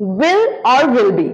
Will और will be.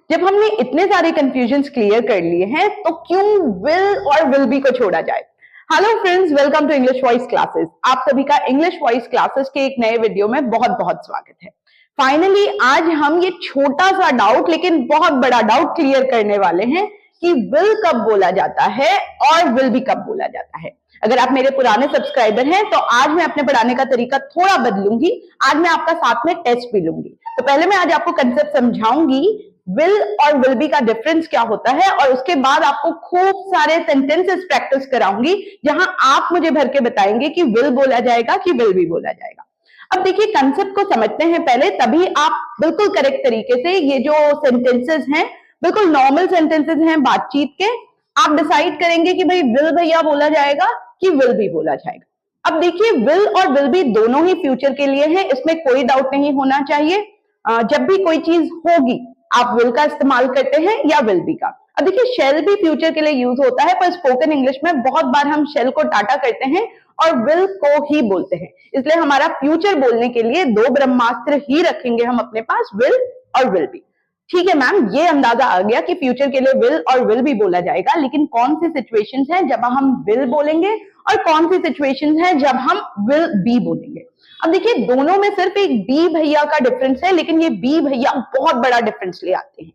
जब हमने इतने सारे कंफ्यूजन्स क्लियर कर लिए हैं तो क्यों विल और विल बी को छोड़ा जाए। Hello friends, welcome to English voice classes. आप सभी का इंग्लिश वॉइस क्लासेस के एक नए वीडियो में बहुत बहुत स्वागत है। फाइनली आज हम ये छोटा सा डाउट लेकिन बहुत बड़ा डाउट क्लियर करने वाले हैं कि विल कब बोला जाता है और विल बी कब बोला जाता है। अगर आप मेरे पुराने सब्सक्राइबर हैं तो आज मैं अपने पढ़ाने का तरीका थोड़ा बदलूंगी। आज मैं आपका साथ में टेस्ट भी लूंगी। तो पहले मैं आज आपको कंसेप्ट समझाऊंगी विल और विल बी का डिफरेंस क्या होता है, और उसके बाद आपको खूब सारे सेंटेंसेस प्रैक्टिस कराऊंगी जहां आप मुझे भर के बताएंगे कि विल बोला जाएगा कि विल बी बोला जाएगा। अब देखिए, कंसेप्ट को समझते हैं पहले, तभी आप बिल्कुल करेक्ट तरीके से ये जो सेंटेंसेस हैं बिल्कुल नॉर्मल सेंटेंसेस हैं बातचीत के, आप डिसाइड करेंगे कि भाई विल भैया बोला जाएगा कि विल बी बोला जाएगा। अब देखिए, विल और विल बी दोनों ही फ्यूचर के लिए है, इसमें कोई डाउट नहीं होना चाहिए। जब भी कोई चीज होगी आप विल का इस्तेमाल करते हैं या विल बी का। अब देखिए, शेल भी फ्यूचर के लिए यूज होता है, पर स्पोकन इंग्लिश में बहुत बार हम शेल को टाटा करते हैं और विल को ही बोलते हैं, इसलिए हमारा फ्यूचर बोलने के लिए दो ब्रह्मास्त्र ही रखेंगे हम अपने पास, विल और विल बी। ठीक है मैम, ये अंदाजा आ गया कि फ्यूचर के लिए विल और विल बी बोला जाएगा, लेकिन कौन सी सिचुएशंस हैं जब हम विल बोलेंगे और कौन सी सिचुएशंस हैं जब हम विल बी बोलेंगे। अब देखिए, दोनों में सिर्फ एक बी भैया का डिफरेंस है, लेकिन ये बी भैया बहुत बड़ा डिफरेंस ले आते हैं।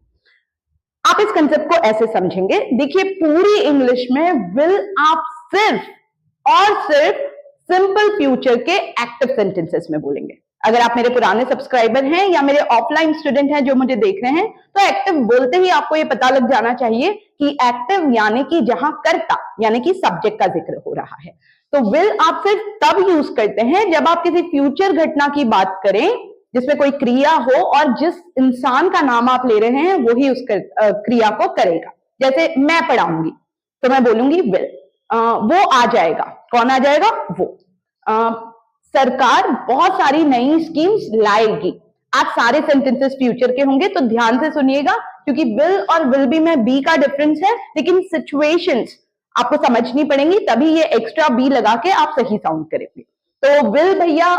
आप इस कंसेप्ट को ऐसे समझेंगे, देखिए पूरी इंग्लिश में विल आप सिर्फ और सिर्फ सिंपल फ्यूचर के एक्टिव सेंटेंसेस में बोलेंगे। अगर आप मेरे पुराने सब्सक्राइबर हैं या मेरे ऑफलाइन स्टूडेंट हैं जो मुझे देख रहे हैं, तो एक्टिव बोलते ही आपको ये पता लग जाना चाहिए कि एक्टिव यानी कि जहां कर्ता यानी कि सब्जेक्ट का जिक्र हो रहा है। तो विल आप सिर्फ तब यूज करते हैं जब आप किसी फ्यूचर घटना की बात करें जिसमें कोई क्रिया हो और जिस इंसान का नाम आप ले रहे हैं वो ही उस क्रिया को करेगा। जैसे मैं पढ़ाऊंगी तो मैं बोलूंगी विल। वो आ जाएगा, कौन आ जाएगा? वो। सरकार बहुत सारी नई स्कीम्स लाएगी। आज सारे सेंटेंसेस फ्यूचर के होंगे तो ध्यान से सुनिएगा, क्योंकि विल और विल बी में बी का डिफरेंस है, लेकिन सिचुएशंस आपको समझनी पड़ेंगी, तभी ये एक्स्ट्रा बी लगा के आप सही साउंड करेंगे। तो विल भैया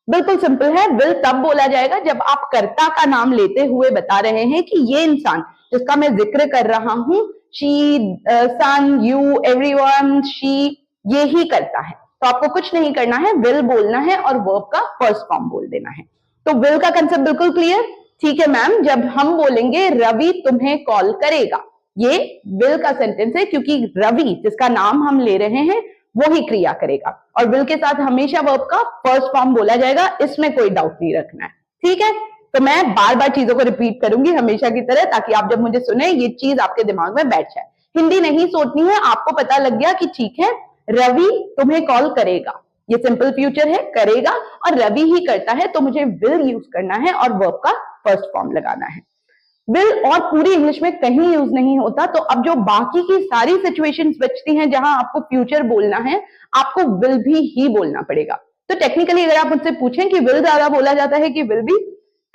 बिल्कुल सिंपल है, विल तब बोला जाएगा जब आप कर्ता का नाम लेते हुए बता रहे हैं कि ये इंसान जिसका मैं जिक्र कर रहा हूं, she, son, you, everyone, she, ये ही करता है। तो आपको कुछ नहीं करना है, विल बोलना है और वर्ब का फर्स्ट फॉर्म बोल देना है। तो विल का कंसेप्ट बिल्कुल क्लियर। ठीक है मैम, जब हम बोलेंगे रवि तुम्हें कॉल करेगा, ये विल का सेंटेंस है, क्योंकि रवि जिसका नाम हम ले रहे हैं वो ही क्रिया करेगा, और विल के साथ हमेशा वर्ब का फर्स्ट फॉर्म बोला जाएगा, इसमें कोई डाउट नहीं रखना है। ठीक है, तो मैं बार बार चीजों को रिपीट करूंगी हमेशा की तरह, ताकि आप जब मुझे सुने ये चीज आपके दिमाग में बैठ जाए। हिंदी नहीं सोचनी है, आपको पता लग गया कि ठीक है रवि तुम्हें कॉल करेगा, ये सिंपल फ्यूचर है, करेगा, और रवि ही करता है, तो मुझे विल यूज करना है और वर्ब का फर्स्ट फॉर्म लगाना है। विल और पूरी इंग्लिश में कहीं यूज नहीं होता। तो अब जो बाकी की सारी सिचुएशंस बचती हैं जहां आपको फ्यूचर बोलना है, आपको विल भी ही बोलना पड़ेगा। तो टेक्निकली अगर आप मुझसे पूछें कि विल ज्यादा बोला जाता है कि will be,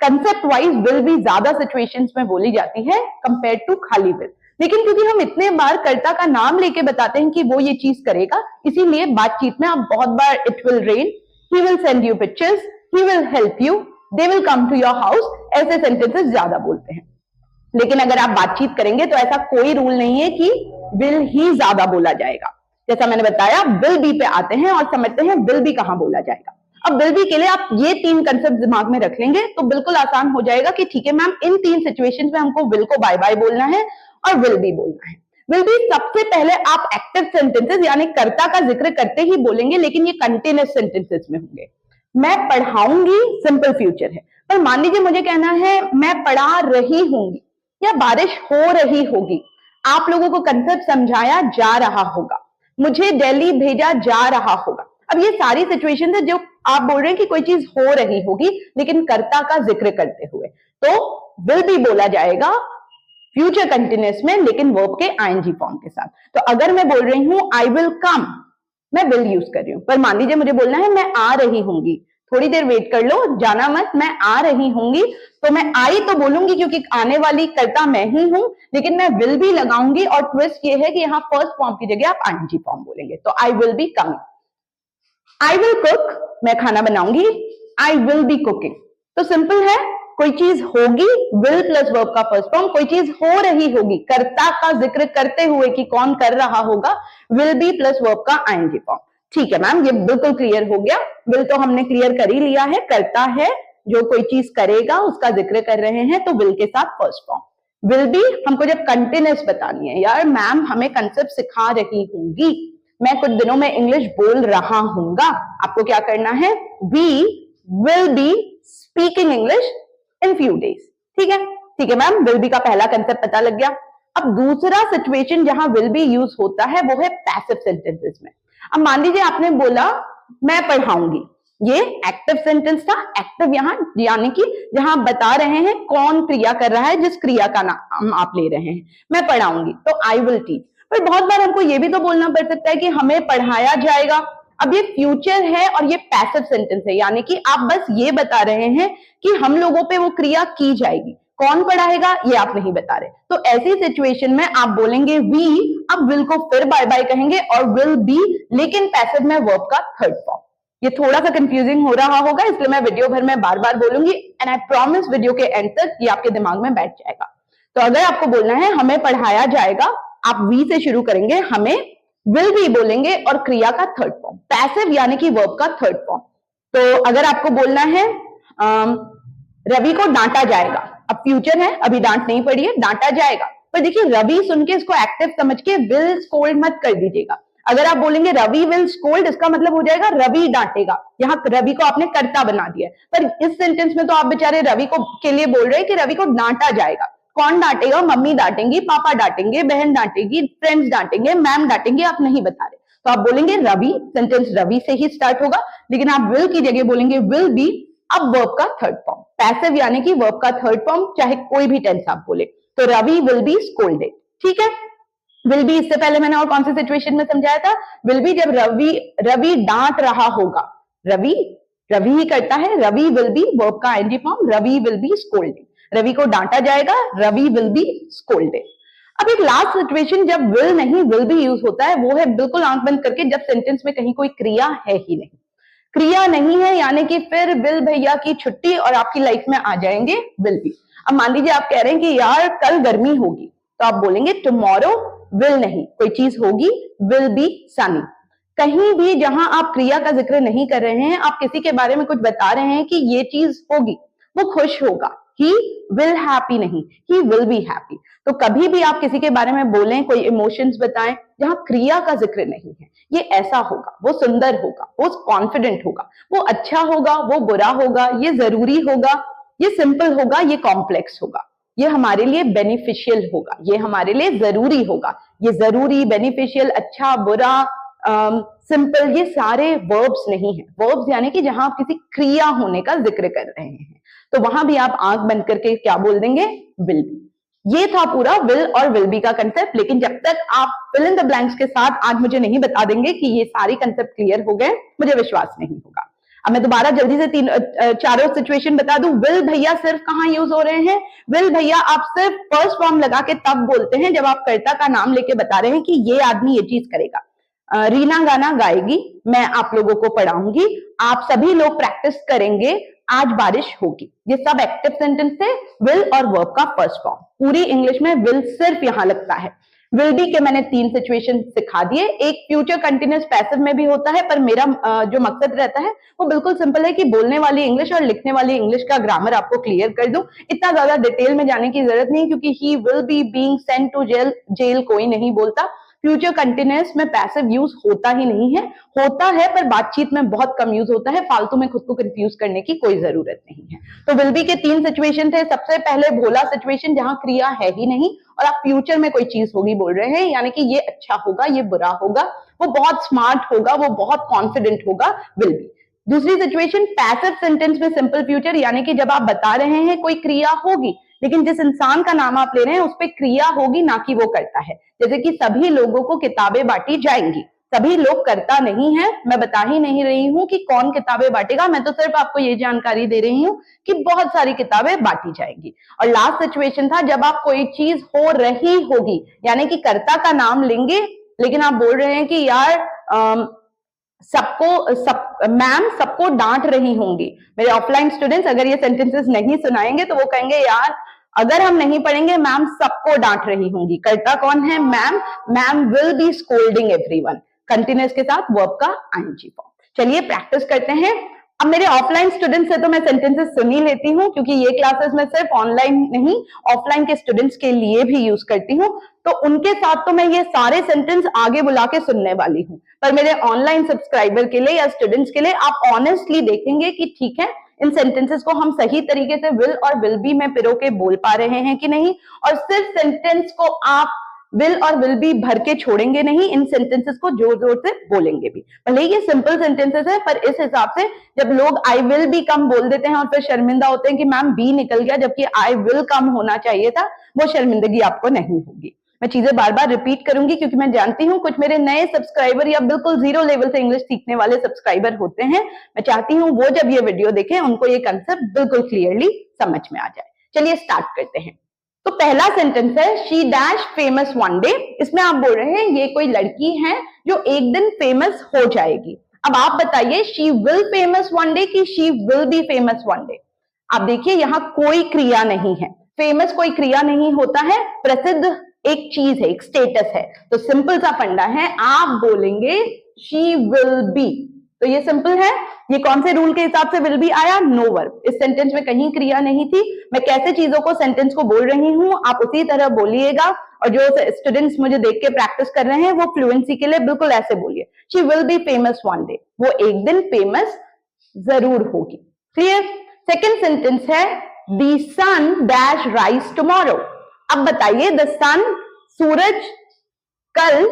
concept wise will be ज्यादा सिचुएशंस में बोली जाती है कंपेयर टू खाली विल, लेकिन क्योंकि हम इतने बार कर्ता का नाम लेके बताते हैं कि वो ये चीज करेगा, इसीलिए बातचीत में आप बहुत बार it will rain, he will send you pictures, he will help you, they will come to your house, ऐसे सेंटेंसेस ज्यादा बोलते हैं। लेकिन अगर आप बातचीत करेंगे तो ऐसा कोई रूल नहीं है कि विल ही ज्यादा बोला जाएगा। जैसा मैंने बताया, विल बी पे आते हैं और समझते हैं विल बी कहां बोला जाएगा। अब विल बी के लिए आप ये तीन कंसेप्ट दिमाग में रख लेंगे तो बिल्कुल आसान हो जाएगा कि ठीक है मैम, इन तीन सिचुएशंस में हमको विल को बाय बाय बोलना है और विल बी बोलना है। विल बी सबसे पहले आप एक्टिव सेंटेंसेस यानी कर्ता का जिक्र करते ही बोलेंगे, लेकिन ये कंटिन्यूअस सेंटेंसेस में होंगे। मैं पढ़ाऊंगी सिंपल फ्यूचर है, पर मान लीजिए मुझे कहना है मैं पढ़ा रही होंगी या बारिश हो रही होगी, आप लोगों को कंसेप्ट समझाया जा रहा होगा, मुझे दिल्ली भेजा जा रहा होगा। अब ये सारी सिचुएशन है जो आप बोल रहे हैं कि कोई चीज हो रही होगी लेकिन कर्ता का जिक्र करते हुए, तो विल बी बोला जाएगा फ्यूचर कंटिन्यूअस में, लेकिन वर्ब के आईएनजी फॉर्म के साथ। तो अगर मैं बोल रही हूं आई विल कम, मैं विल यूज कर रही हूं, पर मान लीजिए मुझे बोलना है मैं आ रही होंगी, थोड़ी देर वेट कर लो, जाना मत, मैं आ रही होंगी, तो मैं आई तो बोलूंगी क्योंकि आने वाली कर्ता मैं ही हूं, लेकिन मैं विल भी लगाऊंगी, और ट्विस्ट ये है कि यहां फर्स्ट फॉर्म की जगह आप आईएनजी फॉर्म बोलेंगे। तो आई will be coming. I will cook, मैं खाना बनाऊंगी, आई विल बी कुकिंग। तो सिंपल है, कोई चीज होगी, विल प्लस वर्ब का फर्स्ट फॉर्म, कोई चीज हो रही होगी, कर्ता का जिक्र करते हुए कि कौन कर रहा होगा, विल बी प्लस वर्ब का आईएनजी फॉर्म। ठीक है मैम, ये बिल्कुल क्लियर हो गया। विल तो हमने क्लियर कर ही लिया है, करता है जो कोई चीज करेगा उसका जिक्र कर रहे हैं, तो विल के साथ फर्स्ट फॉर्म। विल बी हमको जब कंटिन्यूस बतानी है, यार मैम हमें कंसेप्ट सिखा रही होंगी, मैं कुछ दिनों में इंग्लिश बोल रहा हूंगा, आपको क्या करना है, we will be speaking English in few days. ठीक है, ठीक है मैम, विल बी का पहला कंसेप्ट पता लग गया। अब दूसरा सिचुएशन जहां विल बी यूज होता है वो है पैसिव सेंटेंसेस में। अब मान लीजिए आपने बोला मैं पढ़ाऊंगी, ये एक्टिव सेंटेंस था। एक्टिव यहां यानी कि जहां आप बता रहे हैं कौन क्रिया कर रहा है, जिस क्रिया का नाम आप ले रहे हैं। मैं पढ़ाऊंगी तो आई विल टीच। पर बहुत बार हमको ये भी तो बोलना पड़ सकता है कि हमें पढ़ाया जाएगा। अब ये फ्यूचर है और ये पैसिव सेंटेंस है, यानी कि आप बस ये बता रहे हैं कि हम लोगों पे वो क्रिया की जाएगी, कौन पढ़ाएगा ये आप नहीं बता रहे। तो ऐसी सिचुएशन में आप बोलेंगे वी, अब विल को फिर बाय बाय कहेंगे और विल बी, लेकिन पैसिव में वर्ब का थर्ड फॉर्म। ये थोड़ा सा कंफ्यूजिंग हो रहा होगा, इसलिए मैं वीडियो भर में बार बार बोलूंगी, एंड आई प्रॉमिस वीडियो के एंड तक ये आपके दिमाग में बैठ जाएगा। तो अगर आपको बोलना है हमें पढ़ाया जाएगा, आप वी से शुरू करेंगे, हमें विल भी बोलेंगे और क्रिया का थर्ड फॉर्म, पैसिव यानी कि वर्ब का थर्ड फॉर्म। तो अगर आपको बोलना है रवि को डांटा जाएगा, अब फ्यूचर है, अभी डांट नहीं पड़ी है, डांटा जाएगा। पर देखिए रवि सुन के इसको एक्टिव समझ के विल स्कोल्ड मत कर दीजिएगा। अगर आप बोलेंगे रवि विल स्कोल्ड, इसका मतलब हो जाएगा रवि डांटेगा, यहाँ रवि को आपने कर्ता बना दिया। पर इस सेंटेंस में तो आप बेचारे रवि को के लिए बोल रहे हैं कि रवि को डांटा जाएगा। कौन डांटेगा, मम्मी डांटेंगी, पापा डांटेंगे, बहन डांटेगी, फ्रेंड्स डांटेंगे, मैम डांटेंगे, आप नहीं बता रहे। तो आप बोलेंगे रवि, सेंटेंस रवि से ही स्टार्ट होगा, लेकिन आप विल की जगह बोलेंगे विल बी, अब वर्ब का थर्ड फॉर्म, पैसिव यानी कि वर्ब का थर्ड फॉर्म, चाहे कोई भी टेंस आप बोले। तो रवि विल बी स्कोल्डेड। ठीक है, विल बी इससे पहले मैंने और कौन सी सिचुएशन में समझाया था, विल बी जब रवि डांट रहा होगा, रवि ही करता है, रवि विल बी वर्ब का ING form, Ravi will be scolded, Ravi को डांटा जाएगा, रवि विल बी स्कोल्डेड। अब एक लास्ट सिचुएशन जब विल नहीं विल भी यूज होता है, वो है बिल्कुल आंख बंद करके जब सेंटेंस में कहीं कोई क्रिया है ही नहीं, क्रिया नहीं है, यानी कि फिर विल भैया की छुट्टी और आपकी लाइफ में आ जाएंगे विल बी। अब मान लीजिए आप कह रहे हैं कि यार कल गर्मी होगी, तो आप बोलेंगे टुमारो विल नहीं, कोई चीज होगी, विल बी सनी। कहीं भी जहां आप क्रिया का जिक्र नहीं कर रहे हैं, आप किसी के बारे में कुछ बता रहे हैं कि ये चीज होगी, वो खुश होगा, ही विल हैप्पी नहीं, ही विल बी हैप्पी। तो कभी भी आप किसी के बारे में बोलें, कोई इमोशंस बताएं जहां क्रिया का जिक्र नहीं है, ये ऐसा होगा, वो सुंदर होगा, वो कॉन्फिडेंट होगा, वो अच्छा होगा, वो बुरा होगा, ये जरूरी होगा, ये सिंपल होगा, ये कॉम्प्लेक्स होगा, ये हमारे लिए बेनिफिशियल होगा, ये हमारे लिए जरूरी होगा। ये जरूरी, बेनिफिशियल, अच्छा, बुरा, सिंपल, ये सारे वर्ब्स नहीं है। वर्ब्स यानी कि जहां आप किसी क्रिया होने का जिक्र कर रहे हैं, तो वहां भी आप आंख बंद करके क्या बोल देंगे, विल बी। ये था पूरा विल और विल बी का कंसेप्ट। लेकिन जब तक आप फिल इन द ब्लैंक्स के साथ आज मुझे नहीं बता देंगे कि ये सारे कंसेप्ट क्लियर हो गए, मुझे विश्वास नहीं होगा। अब मैं दोबारा जल्दी से चारों सिचुएशन बता दूं। विल भैया सिर्फ कहां यूज हो रहे हैं, विल भैया आप सिर्फ फर्स्ट फॉर्म लगा के तब बोलते हैं जब आप कर्ता का नाम लेके बता रहे हैं कि ये आदमी ये चीज करेगा। रीना गाना गाएगी, मैं आप लोगों को पढ़ाऊंगी, आप सभी लोग प्रैक्टिस करेंगे, आज बारिश होगी। ये सब एक्टिव सेंटेंस थे, विल और वर्ब का फर्स्ट फॉर्म। पूरी इंग्लिश में विल सिर्फ यहां लगता है। विल बी के मैंने 3 सिचुएशन सिखा दिए। एक फ्यूचर कंटिन्यूअस पैसिव में भी होता है, पर मेरा जो मकसद रहता है वो बिल्कुल सिंपल है कि बोलने वाली इंग्लिश और लिखने वाली इंग्लिश का ग्रामर आपको क्लियर कर दूं। इतना ज्यादा डिटेल में जाने की जरूरत नहीं, क्योंकि he will be being sent to jail कोई नहीं बोलता। फ्यूचर कंटिन्यूअस में पैसिव यूज होता ही नहीं है, होता है पर बातचीत में बहुत कम यूज होता है, फालतू में खुद को कंफ्यूज करने की कोई जरूरत नहीं है। तो विल बी के 3 सिचुएशन थे। सबसे पहले भोला सिचुएशन जहां क्रिया है ही नहीं और आप फ्यूचर में कोई चीज होगी बोल रहे हैं, यानी कि ये अच्छा होगा, ये बुरा होगा, वो बहुत स्मार्ट होगा, वो बहुत कॉन्फिडेंट होगा, विल बी। दूसरी सिचुएशन पैसिव सेंटेंस में सिंपल फ्यूचर, यानी कि जब आप बता रहे हैं कोई क्रिया होगी, लेकिन जिस इंसान का नाम आप ले रहे हैं उस पर क्रिया होगी, ना कि वो करता है। जैसे कि सभी लोगों को किताबें बांटी जाएंगी, सभी लोग करता नहीं है, मैं बता ही नहीं रही हूं कि कौन किताबें बांटेगा, मैं तो सिर्फ आपको ये जानकारी दे रही हूं कि बहुत सारी किताबें बांटी जाएंगी। और लास्ट सिचुएशन था जब आप कोई चीज हो रही होगी, यानी कि कर्ता का नाम लेंगे, लेकिन आप बोल रहे हैं कि यार मैम सबको डांट रही होंगी। मेरे ऑफलाइन स्टूडेंट्स अगर ये सेंटेंसेस नहीं सुनाएंगे तो वो कहेंगे यार अगर हम नहीं पढ़ेंगे मैम सबको डांट रही होंगी। करता कौन है? Ma'am. Ma'am will be scolding everyone. Continuous के साथ वर्ब का आईएनजी फॉर्म। चलिए प्रैक्टिस करते हैं। अब मेरे ऑफलाइन स्टूडेंट्स से तो मैं सेंटेंसेस सुन ही लेती हूँ क्योंकि ये क्लासेस मैं सिर्फ ऑनलाइन नहीं ऑफलाइन के स्टूडेंट्स के लिए भी यूज करती हूँ, तो उनके साथ तो मैं ये सारे सेंटेंस आगे बुला के सुनने वाली हूँ। पर मेरे ऑनलाइन सब्सक्राइबर के लिए या स्टूडेंट्स के लिए आप ऑनेस्टली देखेंगे कि ठीक है इन सेंटेंसेस को हम सही तरीके से विल और विल बी में पिरो के बोल पा रहे हैं कि नहीं, और सिर्फ सेंटेंस को आप विल और विल बी भर के छोड़ेंगे नहीं, इन सेंटेंसेस को जोर जोर से बोलेंगे भी। भले ये सिंपल सेंटेंसेस है पर इस हिसाब से जब लोग आई विल बी कम बोल देते हैं और फिर शर्मिंदा होते हैं कि मैम बी निकल गया जबकि आई विल कम होना चाहिए था, वो शर्मिंदगी आपको नहीं होगी। मैं चीजें बार बार रिपीट करूंगी क्योंकि मैं जानती हूँ कुछ मेरे नए सब्सक्राइबर या बिल्कुल जीरो लेवल से इंग्लिश सीखने वाले सब्सक्राइबर होते हैं। मैं चाहती हूँ वो जब ये वीडियो देखें उनको ये कंसेप्ट बिल्कुल क्लियरली समझ में आ जाए। चलिए स्टार्ट करते हैं। तो पहला सेंटेंस है she dash famous one day. इसमें आप बोल रहे हैं ये कोई लड़की है जो एक दिन फेमस हो जाएगी। अब आप बताइए she will famous one day कि she will be famous one day. आप देखिए यहाँ कोई क्रिया नहीं है। फेमस कोई क्रिया नहीं होता है, प्रसिद्ध एक चीज है, एक स्टेटस है। तो सिंपल सा फंडा है, आप बोलेंगे शी विल बी। तो ये सिंपल है। ये कौन से रूल के हिसाब से विल बी आया? No verb. इस सेंटेंस में कहीं क्रिया नहीं थी। मैं कैसे चीजों को सेंटेंस को बोल रही हूं आप उसी तरह बोलिएगा, और जो स्टूडेंट्स मुझे देख के प्रैक्टिस कर रहे हैं वो फ्लुएंसी के लिए बिल्कुल ऐसे बोलिए, she will be famous one day. वो एक दिन फेमस जरूर होगी। क्लियर? सेकेंड सेंटेंस है the sun dash rise tomorrow. अब बताइए द सन सूरज कल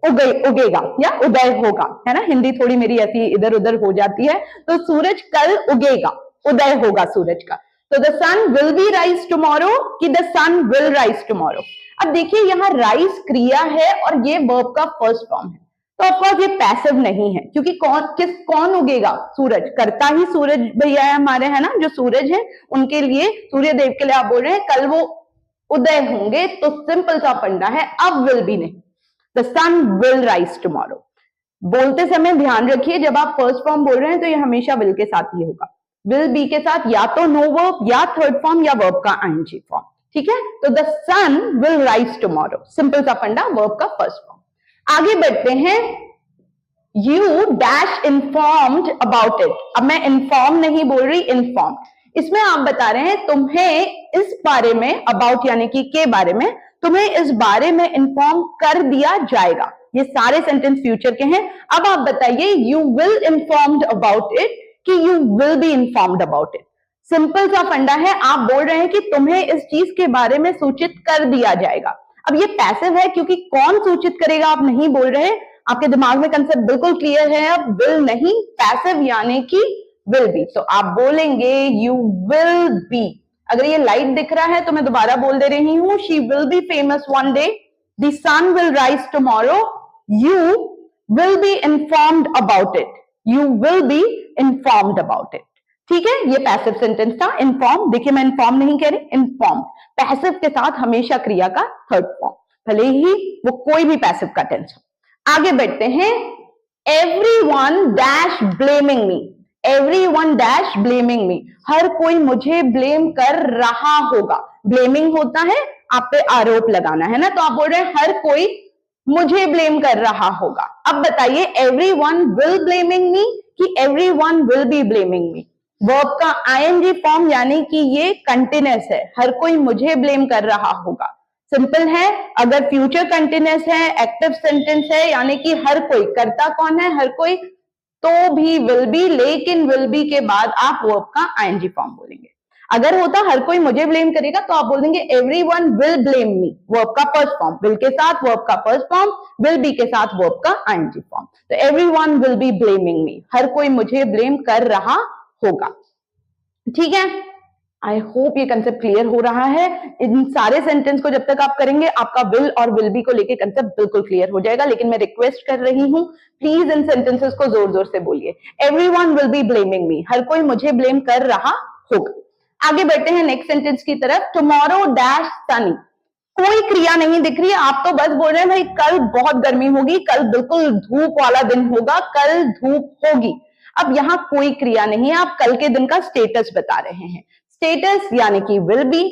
उगेगा या उदय होगा, है ना। हिंदी थोड़ी मेरी ऐसी इधर उधर हो जाती है। तो सूरज कल उगेगा, उदय होगा सूरज का। तो the sun will be rise tomorrow कि the sun will rise tomorrow. अब देखिए यहाँ राइज क्रिया है और ये वर्ब का फर्स्ट फॉर्म है, तो ऑफकोर्स ये पैसिव नहीं है क्योंकि कौन उगेगा? सूरज। करता ही सूरज भैया है हमारे, है ना, जो सूरज है उनके लिए, सूर्य देव के लिए आप बोल रहे हैं कल वो उदय होंगे। तो सिंपल सा फंडा है, अब विल बी नहीं, the sun will rise tomorrow. बोलते समय ध्यान रखिए जब आप फर्स्ट फॉर्म बोल रहे हैं तो ये हमेशा विल के साथ ही होगा। विल बी के साथ या तो नो वर्ब या थर्ड फॉर्म या वर्ब का आईएनजी फॉर्म। ठीक है, तो the sun will rise tomorrow, simple सा फंडा, वर्ब का फर्स्ट फॉर्म। आगे बढ़ते हैं। You dash informed about it. अब मैं इन्फॉर्म नहीं बोल रही, इन्फॉर्म। इसमें आप बता रहे हैं तुम्हें इस बारे में, अबाउट यानी कि के बारे में, तुम्हें इस बारे में इन्फॉर्म कर दिया जाएगा। ये सारे सेंटेंस फ्यूचर के हैं। अब आप बताइए you will informed about it कि you will be informed about it. Simple सा फंडा है, आप बोल रहे हैं कि तुम्हें इस चीज के बारे में सूचित कर दिया जाएगा। अब ये पैसिव है क्योंकि कौन सूचित करेगा आप नहीं बोल रहे। आपके दिमाग में कंसेप्ट बिल्कुल क्लियर है। अब विल नहीं, पैसिव यानी कि विल बी। तो आप बोलेंगे यू विल बी। अगर ये लाइट दिख रहा है तो मैं दोबारा बोल दे रही हूं, she will be famous one day, the sun will rise tomorrow, you will be informed about it, you will be informed about it. ठीक है, ये पैसिव सेंटेंस था। इन्फॉर्म, देखिए मैं इन्फॉर्म नहीं कह रही, इन्फॉर्म। पैसिव के साथ हमेशा क्रिया का थर्ड फॉर्म, भले ही वो कोई भी पैसिव का टेंस हो। आगे बढ़ते हैं। Everyone dash blaming me. Everyone dash blaming me. हर कोई मुझे ब्लेम कर रहा होगा। ब्लेमिंग होता है आप पे आरोप लगाना, है ना। तो आप बोल रहे हैं हर कोई मुझे ब्लेम कर रहा होगा। अब बताइए एवरीवन विल ब्लेमिंग मी कि everyone will be blaming me. Verb का आईएनजी फॉर्म यानी कि ये कंटिन्यूअस है, हर कोई मुझे ब्लेम कर रहा होगा। सिंपल है। अगर फ्यूचर कंटिन्यूअस है, एक्टिव सेंटेंस है, यानी कि हर कोई, करता कौन है? हर कोई, तो भी विल बी, लेकिन विल बी के बाद आप वर्ब का आईएनजी फॉर्म बोलेंगे। अगर होता हर कोई मुझे ब्लेम करेगा तो आप बोल देंगे everyone will blame me, verb का फर्स्ट फॉर्म, विल के साथ वर्ब का फर्स्ट फॉर्म, विल बी के साथ वर्ब का आईएनजी फॉर्म। तो everyone will be blaming me, हर कोई मुझे ब्लेम कर रहा होगा। ठीक है, आई होप ये कंसेप्ट क्लियर हो रहा है। इन सारे सेंटेंस को जब तक आप करेंगे आपका विल और विल बी को लेके कंसेप्ट बिल्कुल क्लियर हो जाएगा। लेकिन मैं रिक्वेस्ट कर रही हूं प्लीज इन सेंटेंसेस को जोर जोर से बोलिए। Everyone will be blaming me, हर कोई मुझे ब्लेम कर रहा होगा। आगे बढ़ते हैं नेक्स्ट सेंटेंस की तरफ। Tomorrow dash Sunny. कोई क्रिया नहीं दिख रही है, आप तो बस बोल रहे हैं भाई कल बहुत गर्मी होगी, कल बिल्कुल धूप वाला दिन होगा, कल धूप होगी। अब यहाँ कोई क्रिया नहीं है, आप कल के दिन का स्टेटस बता रहे हैं। स्टेटस यानी कि विल बी।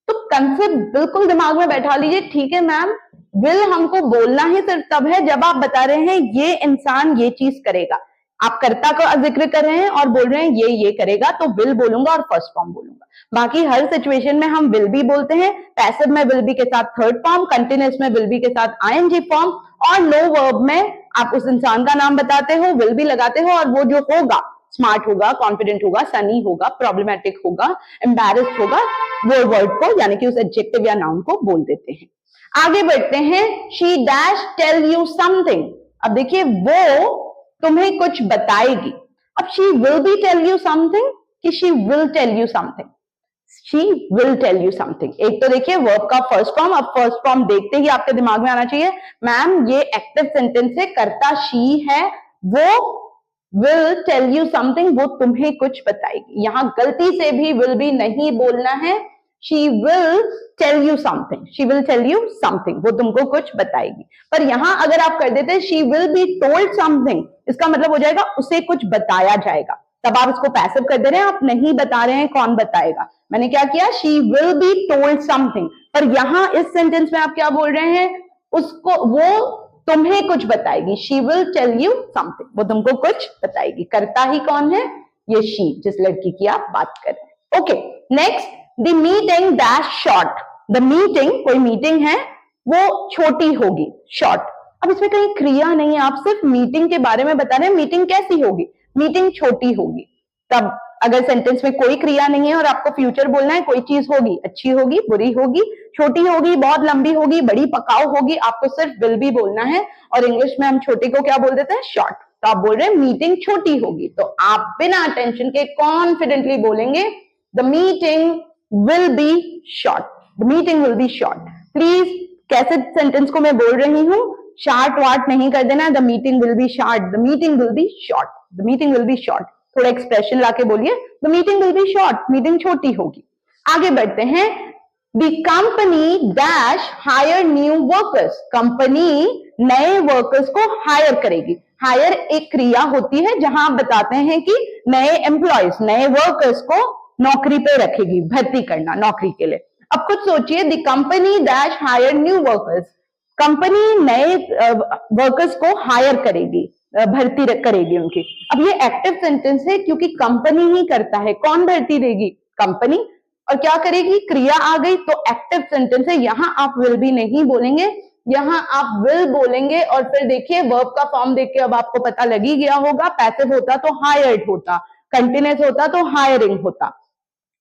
तो कंसेप्ट बिल्कुल दिमाग में बैठा लीजिए, ठीक है मैम, विल हमको बोलना ही सिर्फ तब है जब आप बता रहे हैं ये इंसान ये चीज करेगा। आप कर्ता का जिक्र कर रहे हैं और बोल रहे हैं ये करेगा, तो विल बोलूंगा और फर्स्ट फॉर्म बोलूंगा। बाकी हर सिचुएशन में हम विल बी बोलते हैं। पैसिव में विल बी के साथ थर्ड फॉर्म, कंटिन्यूअस में विल बी के साथ आईएनजी फॉर्म, और नो वर्ब में आप उस इंसान का नाम बताते हो, विल बी लगाते हो, और वो जो होगा, स्मार्ट होगा, कॉन्फिडेंट होगा, सनी होगा, प्रॉब्लमेटिक होगा, एम्बैरेस्ड होगा, वो वर्ड को यानी कि उस एडजेक्टिव या नाउन को बोल देते हैं। आगे बढ़ते हैं, she dash tell you something. अब देखिए वो तुम्हें कुछ बताएगी। अब she will be tell you something कि she will tell you something? She will tell you something. एक तो देखिए वर्ब का फर्स्ट फॉर्म, अब फर्स्ट फॉर्म देखते ही आपके दिमाग में आना चाहिए मैम ये एक्टिव सेंटेंस है, कर्ता शी है, वो विल टेल यू समथिंग, वो तुम्हें कुछ बताएगी। यहां गलती से भी विल बी नहीं बोलना है, she will tell you something, she will tell you something, वो तुमको कुछ बताएगी। पर यहां अगर आप कर देते she will be told something, इसका मतलब हो जाएगा उसे कुछ बताया जाएगा, तब आप इसको पैसिव कर दे रहे हैं, आप नहीं बता रहे हैं कौन बताएगा। मैंने क्या किया, she will be told something, पर यहां इस सेंटेंस में आप क्या बोल रहे हैं, उसको, वो तुम्हें कुछ बताएगी, she will tell you something, वो तुमको कुछ बताएगी। करता ही कौन है, ये शी, जिस लड़की की आप बात कर रहे हैं। Okay, next, the meeting dash short. The meeting, कोई मीटिंग है, वो छोटी होगी, शॉर्ट। अब इसमें कहीं क्रिया नहीं है, आप सिर्फ मीटिंग के बारे में बता रहे हैं, मीटिंग कैसी होगी, मीटिंग छोटी होगी। तब अगर सेंटेंस में कोई क्रिया नहीं है और आपको फ्यूचर बोलना है, कोई चीज होगी, अच्छी होगी, बुरी होगी, छोटी होगी, बहुत लंबी होगी, बड़ी पकाऊ होगी, आपको सिर्फ विल बी बोलना है। और इंग्लिश में हम छोटे को क्या बोल देते हैं, शॉर्ट। तो आप बोल रहे हैं मीटिंग छोटी होगी, तो आप बिना टेंशन के कॉन्फिडेंटली बोलेंगे the meeting will be short, the meeting will be short. Please कैसे सेंटेंस को मैं बोल रही हूं, शार्ट वार्ट नहीं कर देना, the meeting will be short, the meeting will be short, the meeting will be short. थोड़ा एक्सप्रेशन लाके बोलिए, the meeting will be short, meeting छोटी होगी। आगे बढ़ते हैं, the company dash hire new workers. Company नए वर्कर्स को हायर करेगी। हायर एक क्रिया होती है जहां आप बताते हैं कि नए एम्प्लॉयज, नए वर्कर्स को नौकरी पे रखेगी, भर्ती करना नौकरी के लिए। अब खुद सोचिए, the company dash hire new workers, company नए वर्कर्स को हायर करेगी, भर्ती करेगी उनकी। अब ये एक्टिव सेंटेंस है क्योंकि कंपनी ही करता है, कौन भर्ती देगी, कंपनी, और क्या करेगी, क्रिया आ गई, तो एक्टिव सेंटेंस है। यहां आप विल भी नहीं बोलेंगे, यहां आप विल बोलेंगे। और फिर देखिए वर्ब का फॉर्म देख के अब आपको पता लग ही गया होगा, पैसिव होता तो हायर्ड होता, कंटिन्यूअस होता तो हायरिंग होता।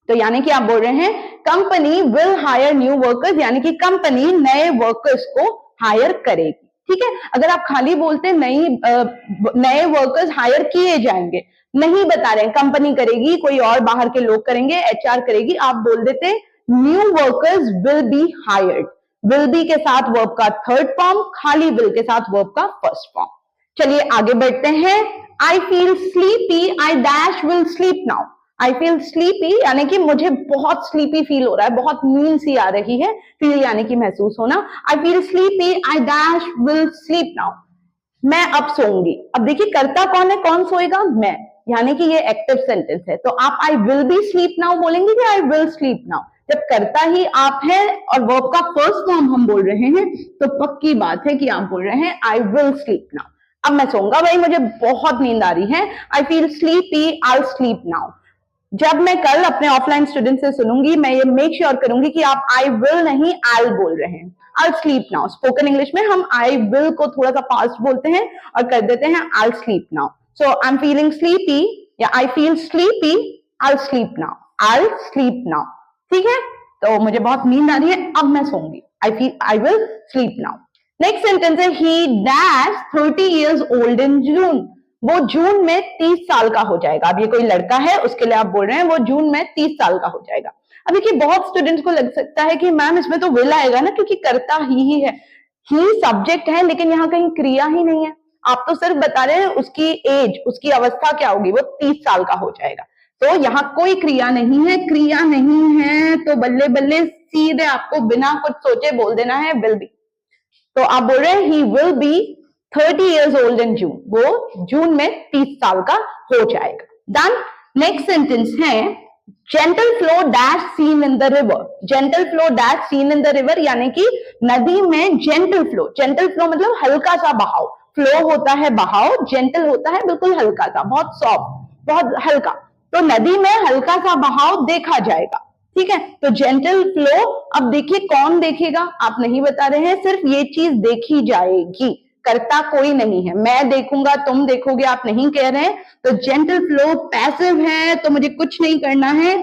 तो यानी कि आप बोल रहे हैं company will hire new workers, यानी कि कंपनी नए वर्कर्स को हायर करेगी। ठीक है, अगर आप खाली बोलते नए वर्कर्स हायर किए जाएंगे, नहीं बता रहे हैं कंपनी करेगी, कोई और बाहर के लोग करेंगे, एचआर करेगी, आप बोल देते new workers will be hired. Will be के साथ वर्ब का थर्ड फॉर्म, खाली विल के साथ वर्ब का फर्स्ट फॉर्म। चलिए आगे बढ़ते हैं, आई feel sleepy, I dash will sleep now. I feel sleepy यानी कि मुझे बहुत स्लीपी फील हो रहा है, बहुत नींद सी आ रही है, फील यानी कि महसूस होना। आई feel sleepy, I dash will sleep now, मैं अब सोऊंगी। अब देखिए करता कौन है, कौन सोएगा, मैं, यानी कि ये एक्टिव सेंटेंस है। तो आप आई विल बी स्लीप नाउ बोलेंगे कि आई विल स्लीप नाउ। जब करता ही आप है और वर्ब का फर्स्ट फॉर्म हम बोल रहे हैं, तो पक्की बात है कि आप बोल रहे हैं आई विल स्लीप नाउ, अब मैं सोऊंगा, भाई मुझे बहुत नींद आ रही है, आई feel sleepy, I sleep now. जब मैं कल अपने ऑफलाइन स्टूडेंट से सुनूंगी, मैं ये मेक श्योर करूंगी कि आप आई विल नहीं आई बोल रहे हैं। I sleep now, spoken English में हम आई विल को थोड़ा सा पास्ट बोलते हैं और कर देते हैं I sleep now. So I am feeling sleepy या I feel sleepy, I sleep now, I sleep now. ठीक है, तो मुझे बहुत नींद आ रही है, अब मैं सोऊंगी, I will sleep now. Next sentence है, he dash 30 years old in June। वो जून में 30 साल का हो जाएगा। अब ये कोई लड़का है, उसके लिए आप बोल रहे हैं वो जून में 30 साल का हो जाएगा। अब देखिए बहुत स्टूडेंट्स को लग सकता है कि मैम इसमें तो विल आएगा ना, क्योंकि करता ही है, ही सब्जेक्ट है, लेकिन यहाँ कहीं क्रिया ही नहीं है। आप तो सिर्फ बता रहे हैं उसकी एज, उसकी अवस्था क्या होगी, वो 30 साल का हो जाएगा। तो यहाँ कोई क्रिया नहीं है, क्रिया नहीं है तो बल्ले बल्ले सीधे आपको बिना कुछ सोचे बोल देना है विल बी। तो आप बोल रहे हैं ही will B 30 years old in June, वो जून में 30 साल का हो जाएगा। डन। नेक्स्ट सेंटेंस है gentle flow dash scene in the river. Gentle flow dash scene in the river यानी कि नदी में जेंटल फ्लो, जेंटल फ्लो मतलब हल्का सा बहाव, फ्लो होता है बहाव, जेंटल होता है बिल्कुल हल्का सा, बहुत सॉफ्ट, बहुत हल्का। तो नदी में हल्का सा बहाव देखा जाएगा, ठीक है। तो जेंटल फ्लो, अब देखिए कौन देखेगा, आप नहीं बता रहे हैं, सिर्फ ये चीज देखी जाएगी, करता कोई नहीं है। मैं देखूंगा, तुम देखोगे, आप नहीं कह रहे हैं। तो जेंटल फ्लो पैसिव है तो मुझे कुछ नहीं करना है।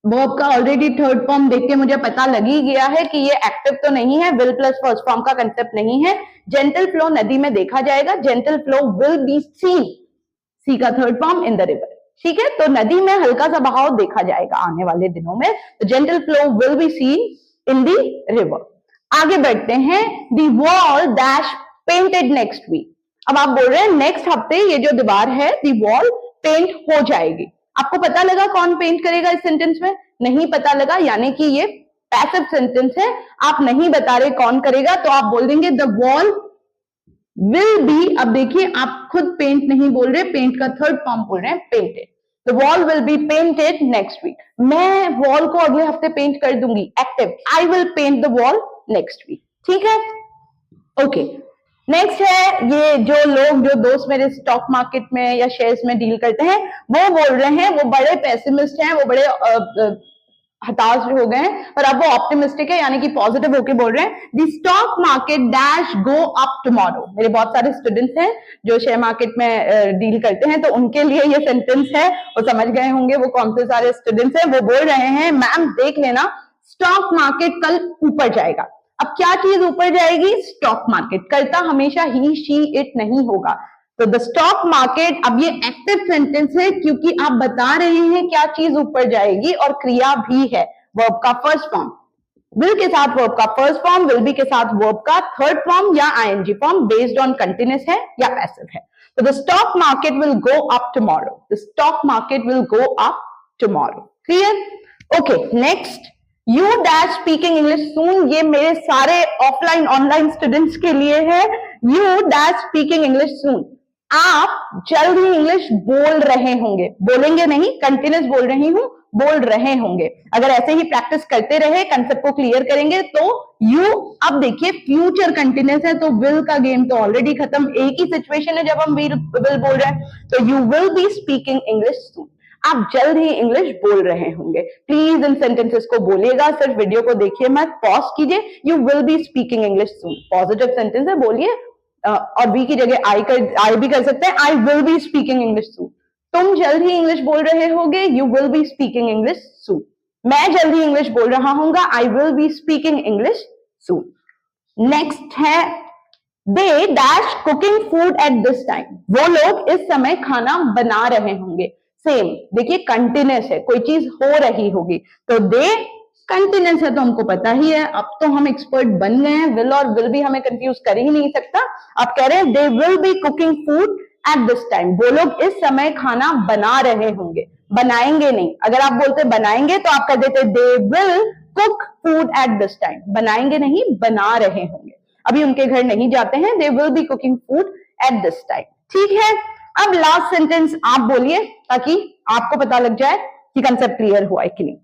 वर्ब का ऑलरेडी थर्ड फॉर्म देख के मुझे पता लग ही गया है कि ये एक्टिव तो नहीं है, विल प्लस फर्स्ट फॉर्म का कंसेप्ट नहीं है। जेंटल फ्लो नदी में देखा जाएगा, gentle flow will be seen, see का third form in the river, ठीक है। तो नदी में हल्का सा बहाव देखा जाएगा आने वाले दिनों में। तो gentle flow will be seen in the river. आगे बढ़ते हैं, the wall dash painted next week. अब आप बोल रहे हैं नेक्स्ट हफ्ते ये जो दीवार है द वॉल पेंट हो जाएगी। आपको पता लगा कौन पेंट करेगा इस सेंटेंस में? नहीं पता लगा, यानी कि ये पैसिव सेंटेंस है, आप नहीं बता रहे कौन करेगा, तो आप बोल देंगे द वॉल विल बी। अब देखिए आप खुद पेंट नहीं बोल रहे, पेंट का थर्ड फॉर्म बोल रहे हैं painted. The wall will be painted next week. मैं वॉल को अगले हफ्ते पेंट कर दूंगी, active, I will paint the wall next week, ठीक है। ओके, नेक्स्ट है ये जो लोग, जो दोस्त मेरे स्टॉक मार्केट में या शेयर्स में डील करते हैं, वो बोल रहे हैं, वो बड़े पेसिमिस्ट हैं, वो बड़े हताश हो गए हैं, और अब वो ऑप्टिमिस्टिक है, यानी कि पॉजिटिव होके बोल रहे हैं the stock market dash go up tomorrow. मेरे बहुत सारे स्टूडेंट्स हैं जो शेयर मार्केट में डील करते हैं, तो उनके लिए ये सेंटेंस है, वो समझ गए होंगे वो कौन से सारे स्टूडेंट्स हैं। वो बोल रहे हैं मैम देख लेना स्टॉक मार्केट कल ऊपर जाएगा। अब क्या चीज ऊपर जाएगी? Stock market. करता हमेशा ही, शी, इट नहीं होगा। तो द स्टॉक मार्केट, अब ये एक्टिव सेंटेंस है क्योंकि आप बता रहे हैं क्या चीज ऊपर जाएगी, और क्रिया भी है, वर्ब का फर्स्ट फॉर्म, विल के साथ वर्ब का फर्स्ट फॉर्म, विल बी के साथ वर्ब का थर्ड फॉर्म या ING form, based on continuous है या पैसिव है। तो the stock market will go up tomorrow, the stock market will go up tomorrow. Clear? Okay, next, you dash speaking English soon. ये मेरे सारे offline online students के लिए है। You dash speaking English soon, आप जल्द ही इंग्लिश बोल रहे होंगे, बोलेंगे नहीं, कंटिन्यूस बोल रही हूं, बोल रहे होंगे। अगर ऐसे ही प्रैक्टिस करते रहे, कंसेप्ट को क्लियर करेंगे तो यू, अब देखिए फ्यूचर कंटिन्यूस है तो विल का गेम तो ऑलरेडी खत्म। एक ही सिचुएशन है जब हम विल बोल रहे हैं, तो you will be speaking English soon, आप जल्द ही इंग्लिश बोल रहे होंगे। प्लीज इन सेंटेंसेस को बोलिएगा, सिर्फ वीडियो को देखिए मत, पॉज कीजिए। You will be speaking English soon, positive sentence है, बोलिए, और बी की जगह आई भी कर सकते हैं, I will be speaking English soon. तुम जल्द ही इंग्लिश बोल रहे होगे, you will be speaking English soon. मैं जल्द ही इंग्लिश बोल रहा हूंगा, I will be speaking English soon. Next है they dash cooking food at this time. वो लोग इस समय खाना बना रहे होंगे। सेम, देखिए कंटिन्यूस है, कोई चीज हो रही होगी, तो दे कंटिन्यूस है तो हमको पता ही है, अब तो हम एक्सपर्ट बन गए हैं, विल और विल भी हमें कंफ्यूज कर ही नहीं सकता। आप कह रहे हैं they will be cooking food at this time, वो लोग इस समय खाना बना रहे होंगे, बनाएंगे नहीं। अगर आप बोलते बनाएंगे तो आप कह देते they will cook food at this time, बनाएंगे नहीं, बना रहे होंगे, अभी उनके घर नहीं जाते हैं, they will be cooking food at this time, ठीक है। अब लास्ट सेंटेंस आप बोलिए ताकि आपको पता लग जाए कि कंसेप्ट क्लियर हुआ है कि नहीं।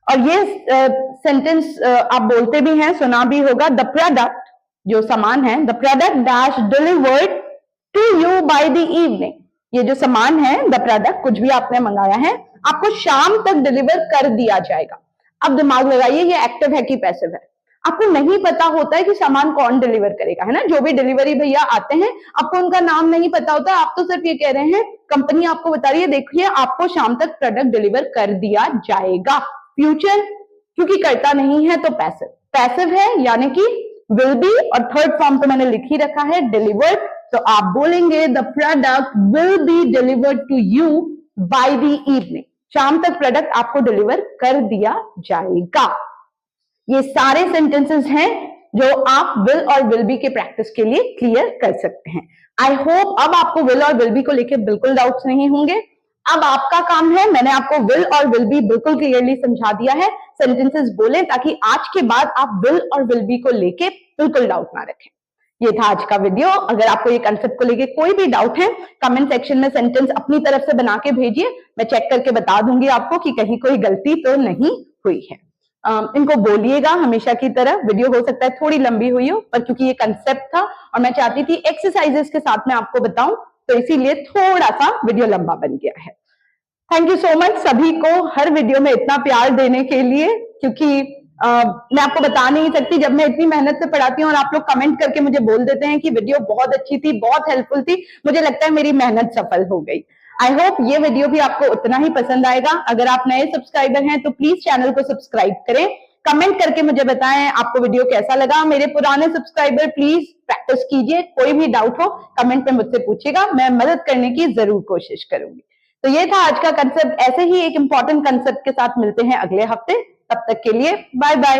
और ये सेंटेंस आप बोलते भी हैं, सुना भी होगा, द प्रोडक्ट, जो सामान है, the product dash delivered to you by the evening. ये जो सामान है, द प्रोडक्ट, कुछ भी आपने मंगाया है, आपको शाम तक डिलीवर कर दिया जाएगा। अब दिमाग लगाइए, ये एक्टिव है कि पैसिव है? आपको नहीं पता होता है कि सामान कौन डिलीवर करेगा, है ना। जो भी डिलीवरी भैया आते हैं, आपको उनका नाम नहीं पता होता, आप तो सिर्फ ये कह रहे हैं, कंपनी आपको बता रही है देखिए आपको शाम तक प्रोडक्ट डिलीवर कर दिया जाएगा। फ्यूचर क्योंकि करता नहीं है तो पैसिव, पैसिव है यानी कि विल बी, और थर्ड फॉर्म तो मैंने लिख ही रखा है डिलीवर्ड, तो आप बोलेंगे the product will be delivered to you by the evening, शाम तक प्रोडक्ट आपको डिलीवर कर दिया जाएगा। ये सारे सेंटेंसेस हैं जो आप विल और विल बी के प्रैक्टिस के लिए क्लियर कर सकते हैं। आई होप अब आपको विल और विल बी को लेकर बिल्कुल डाउट्स नहीं होंगे। अब आपका काम है, मैंने आपको विल और विल बी बिल्कुल क्लियरली समझा दिया है, सेंटेंसेस बोलें ताकि आज के बाद आप विल और विल बी को लेके बिल्कुल डाउट ना रखें। ये था आज का वीडियो। अगर आपको ये कंसेप्ट को लेके कोई भी डाउट है, कमेंट सेक्शन में सेंटेंस अपनी तरफ से बना के भेजिए, मैं चेक करके बता दूंगी आपको कि कहीं कोई गलती तो नहीं हुई है। इनको बोलिएगा हमेशा की तरह। वीडियो हो सकता है थोड़ी लंबी हुई हो, पर क्योंकि ये कंसेप्ट था और मैं चाहती थी एक्सरसाइजेस के साथ में आपको बताऊं, तो इसीलिए थोड़ा सा वीडियो लंबा बन गया है। थैंक यू सो मच सभी को हर वीडियो में इतना प्यार देने के लिए, क्योंकि मैं आपको बता नहीं सकती, जब मैं इतनी मेहनत से पढ़ाती हूँ और आप लोग कमेंट करके मुझे बोल देते हैं कि वीडियो बहुत अच्छी थी, बहुत हेल्पफुल थी, मुझे लगता है मेरी मेहनत सफल हो गई। आई होप ये वीडियो भी आपको उतना ही पसंद आएगा। अगर आप नए सब्सक्राइबर हैं तो प्लीज चैनल को सब्सक्राइब करें, कमेंट करके मुझे बताएं आपको वीडियो कैसा लगा। मेरे पुराने सब्सक्राइबर प्लीज प्रैक्टिस कीजिए, कोई भी डाउट हो कमेंट में मुझसे पूछिएगा, मैं मदद करने की जरूर कोशिश करूंगी। तो ये था आज का कंसेप्ट। ऐसे ही एक इंपॉर्टेंट कंसेप्ट के साथ मिलते हैं अगले हफ्ते। तब तक के लिए बाय बाय।